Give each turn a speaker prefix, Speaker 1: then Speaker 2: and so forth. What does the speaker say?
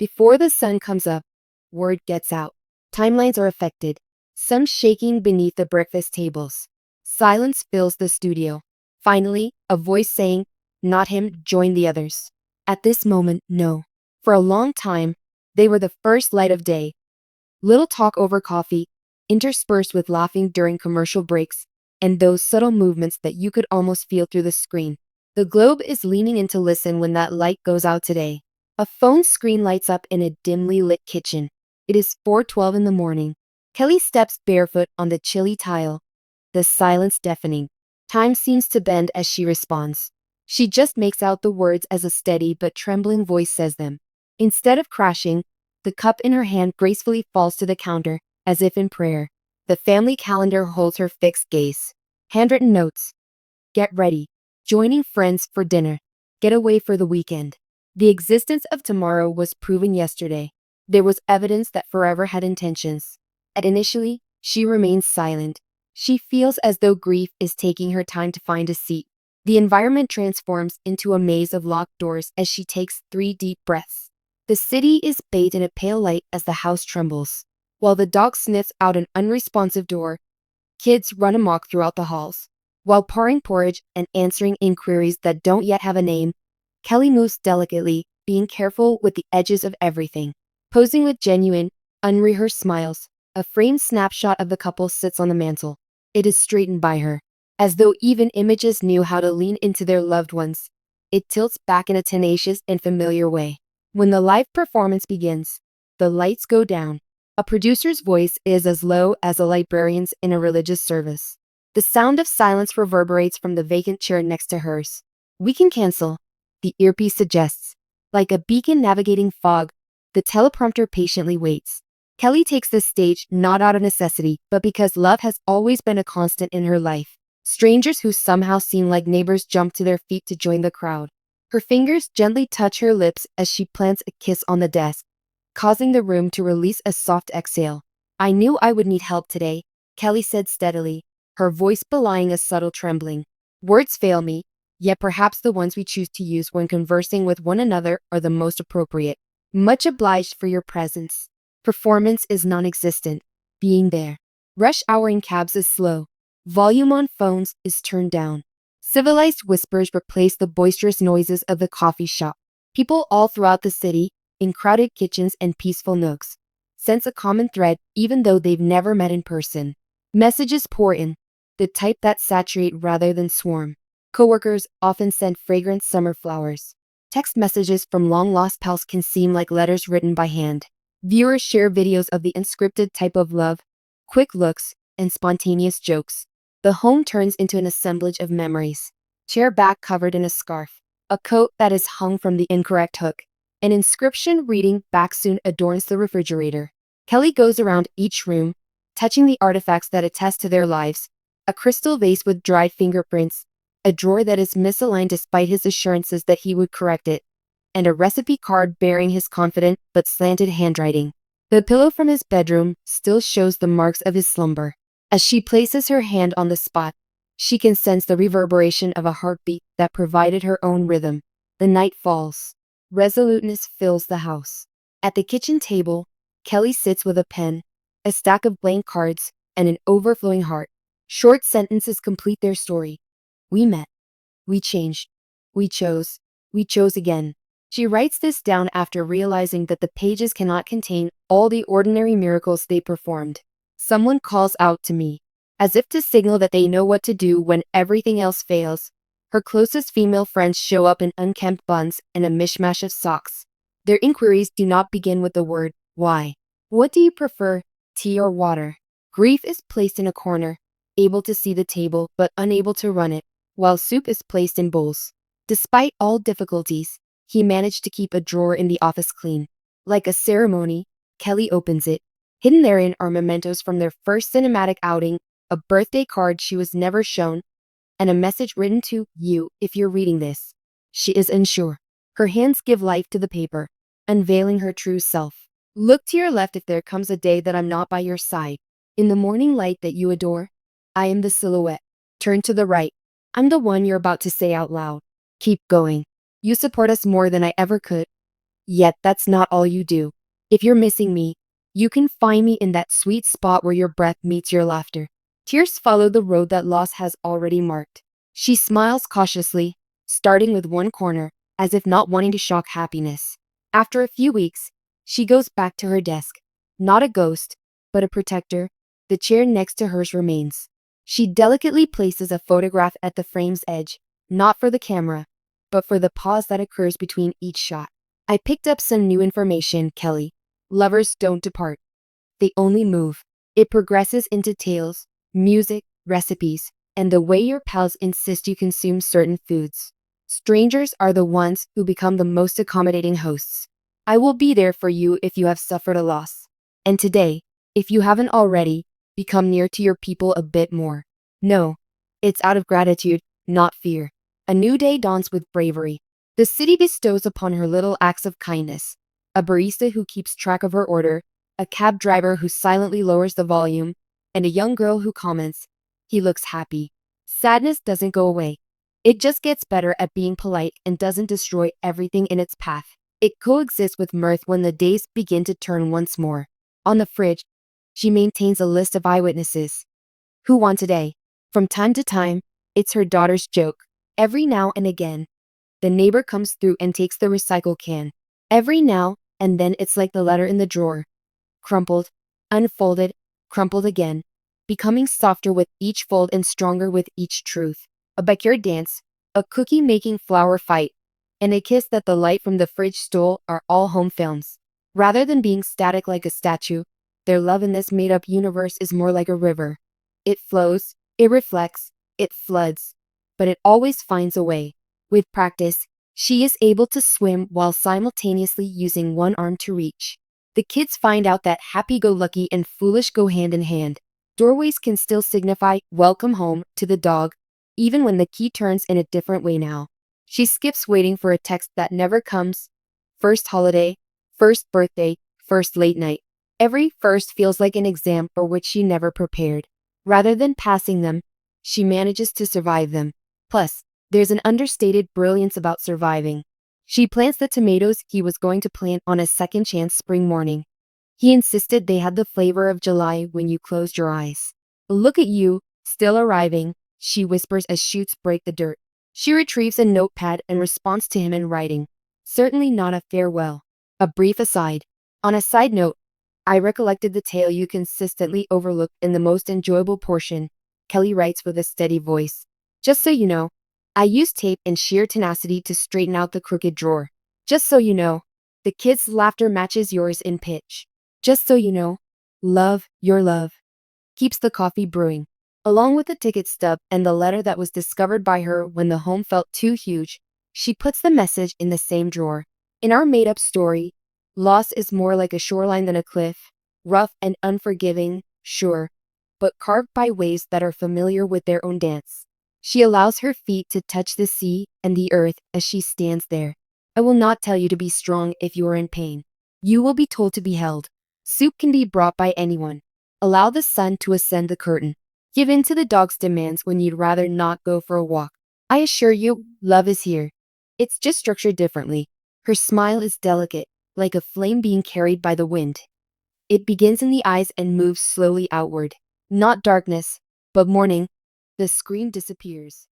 Speaker 1: Before the sun comes up, word gets out. Timelines are affected, some shaking beneath the breakfast tables. Silence fills the studio. Finally, a voice saying, "Not him," joined the others. At this moment, no. For a long time, they were the first light of day. Little talk over coffee, interspersed with laughing during commercial breaks, and those subtle movements that you could almost feel through the screen. The globe is leaning in to listen when that light goes out today. A phone screen lights up in a dimly lit kitchen. It is 4:12 in the morning. Kelly steps barefoot on the chilly tile, the silence deafening. Time seems to bend as she responds. She just makes out the words as a steady but trembling voice says them. Instead of crashing, the cup in her hand gracefully falls to the counter, as if in prayer. The family calendar holds her fixed gaze. Handwritten notes. Get ready. Joining friends for dinner. Get away for the weekend. The existence of tomorrow was proven yesterday. There was evidence that forever had intentions. And initially, she remains silent. She feels as though grief is taking her time to find a seat. The environment transforms into a maze of locked doors as she takes 3 deep breaths. The city is bathed in a pale light as the house trembles. While the dog sniffs out an unresponsive door, kids run amok throughout the halls. While pouring porridge and answering inquiries that don't yet have a name, Kelly moves delicately, being careful with the edges of everything. Posing with genuine, unrehearsed smiles, a framed snapshot of the couple sits on the mantel. It is straightened by her. As though even images knew how to lean into their loved ones, it tilts back in a tenacious and familiar way. When the live performance begins, the lights go down. A producer's voice is as low as a librarian's in a religious service. The sound of silence reverberates from the vacant chair next to hers. "We can cancel," the earpiece suggests. Like a beacon navigating fog, the teleprompter patiently waits. Kelly takes the stage not out of necessity, but because love has always been a constant in her life. Strangers who somehow seem like neighbors jump to their feet to join the crowd. Her fingers gently touch her lips as she plants a kiss on the desk, causing the room to release a soft exhale. "I knew I would need help today," Kelly said steadily, her voice belying a subtle trembling. "Words fail me, yet perhaps the ones we choose to use when conversing with one another are the most appropriate. Much obliged for your presence." Performance is non-existent. Being there. Rush hour in cabs is slow. Volume on phones is turned down. Civilized whispers replace the boisterous noises of the coffee shop. People all throughout the city, in crowded kitchens and peaceful nooks, sense a common thread even though they've never met in person. Messages pour in, the type that saturate rather than swarm. Coworkers often send fragrant summer flowers. Text messages from long-lost pals can seem like letters written by hand. Viewers share videos of the unscripted type of love, quick looks, and spontaneous jokes. The home turns into an assemblage of memories. Chair back covered in a scarf. A coat that is hung from the incorrect hook. An inscription reading "Back soon" adorns the refrigerator. Kelly goes around each room, touching the artifacts that attest to their lives. A crystal vase with dried fingerprints, a drawer that is misaligned despite his assurances that he would correct it, and a recipe card bearing his confident but slanted handwriting. The pillow from his bedroom still shows the marks of his slumber. As she places her hand on the spot, she can sense the reverberation of a heartbeat that provided her own rhythm. The night falls. Resoluteness fills the house. At the kitchen table, Kelly sits with a pen, a stack of blank cards, and an overflowing heart. Short sentences complete their story. We met. We changed. We chose. We chose again. She writes this down after realizing that the pages cannot contain all the ordinary miracles they performed. Someone calls out to me, as if to signal that they know what to do when everything else fails. Her closest female friends show up in unkempt buns and a mishmash of socks. Their inquiries do not begin with the word, "Why?" "What do you prefer, tea or water?" Grief is placed in a corner, able to see the table but unable to run it, while soup is placed in bowls. Despite all difficulties, he managed to keep a drawer in the office clean. Like a ceremony, Kelly opens it. Hidden therein are mementos from their first cinematic outing, a birthday card she was never shown, and a message written to you if you're reading this. She is unsure. Her hands give life to the paper, unveiling her true self. "Look to your left if there comes a day that I'm not by your side. In the morning light that you adore, I am the silhouette. Turn to the right. I'm the one you're about to say out loud. Keep going. You support us more than I ever could. Yet that's not all you do. If you're missing me, you can find me in that sweet spot where your breath meets your laughter. Tears follow the road that loss has already marked. She smiles cautiously, starting with one corner, as if not wanting to shock happiness. After a few weeks, she goes back to her desk. Not a ghost, but a protector. The chair next to hers remains. She delicately places a photograph at the frame's edge, not for the camera, but for the pause that occurs between each shot. I picked up some new information, Kelly. Lovers don't depart. They only move. It progresses into tales, music, recipes, and the way your pals insist you consume certain foods. Strangers are the ones who become the most accommodating hosts. I will be there for you if you have suffered a loss. And today, if you haven't already, become near to your people a bit more. No, it's out of gratitude, not fear. A new day dawns with bravery. The city bestows upon her little acts of kindness. A barista who keeps track of her order, a cab driver who silently lowers the volume, and a young girl who comments, "He looks happy." Sadness doesn't go away. It just gets better at being polite and doesn't destroy everything in its path. It coexists with mirth when the days begin to turn once more. On the fridge, she maintains a list of eyewitnesses. Who won today? From time to time, it's her daughter's joke. Every now and again, the neighbor comes through and takes the recycle can. Every now and then it's like the letter in the drawer. Crumpled, unfolded, crumpled again, becoming softer with each fold and stronger with each truth. A backyard dance, a cookie-making flower fight, and a kiss that the light from the fridge stole are all home films. Rather than being static like a statue, their love in this made-up universe is more like a river. It flows, it reflects, it floods, but it always finds a way. With practice, she is able to swim while simultaneously using one arm to reach. The kids find out that happy-go-lucky and foolish go hand in hand. Doorways can still signify welcome home to the dog, even when the key turns in a different way now. She skips waiting for a text that never comes. First holiday, first birthday, first late night. Every first feels like an exam for which she never prepared. Rather than passing them, she manages to survive them. Plus, there's an understated brilliance about surviving. She plants the tomatoes he was going to plant on a second chance spring morning. He insisted they had the flavor of July when you closed your eyes. "Look at you, still arriving," she whispers as shoots break the dirt. She retrieves a notepad and responds to him in writing. Certainly not a farewell. A brief aside. On a side note, I recollected the tale you consistently overlooked in the most enjoyable portion, Kelly writes with a steady voice. Just so you know, I used tape and sheer tenacity to straighten out the crooked drawer. Just so you know, the kids' laughter matches yours in pitch. Just so you know, love, your love, keeps the coffee brewing. Along with the ticket stub and the letter that was discovered by her when the home felt too huge, she puts the message in the same drawer. In our made-up story, loss is more like a shoreline than a cliff, rough and unforgiving, sure, but carved by waves that are familiar with their own dance. She allows her feet to touch the sea and the earth as she stands there. I will not tell you to be strong if you are in pain. You will be told to be held. Soup can be brought by anyone. Allow the sun to ascend the curtain. Give in to the dog's demands when you'd rather not go for a walk. I assure you, love is here. It's just structured differently. Her smile is delicate, like a flame being carried by the wind. It begins in the eyes and moves slowly outward. Not darkness, but morning. The screen disappears.